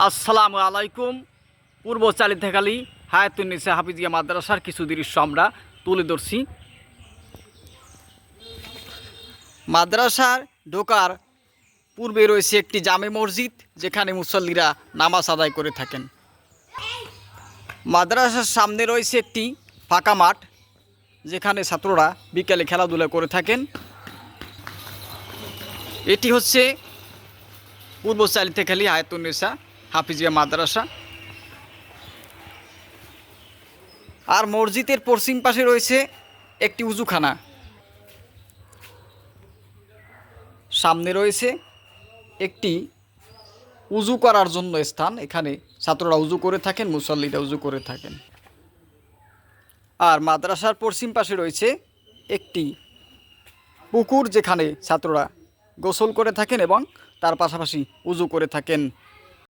আসসালামু আলাইকুম। পূর্ব চালিতাখালী হায়াতুন্নিসা হাফিজিয়া মাদ্রাসার কিছু দৃশ্য আমরা তুলে ধরছি। মাদ্রাসার ঢোকার পূর্বে রয়েছে একটি জামে মসজিদ, যেখানে মুসল্লিরা নামাজ আদায় করে থাকেন। মাদ্রাসার সামনে রয়েছে একটি ফাঁকা মাঠ, যেখানে ছাত্ররা বিকেলে খেলাধুলা করে থাকেন। এটি হচ্ছে পূর্ব চালিতাখালী হায়াতুন্নিসা হাফিজিয়া মাদ্রাসা। আর মসজিদের পশ্চিম পাশে রয়েছে একটি উজুখানা। সামনে রয়েছে একটি উজু করার জন্য স্থান, এখানে ছাত্ররা উজু করে থাকেন, মুসল্লিরা উজু করে থাকেন। আর মাদ্রাসার পশ্চিম পাশে রয়েছে একটি পুকুর, যেখানে ছাত্ররা গোসল করে থাকেন এবং তার পাশাপাশি উজু করে থাকেন।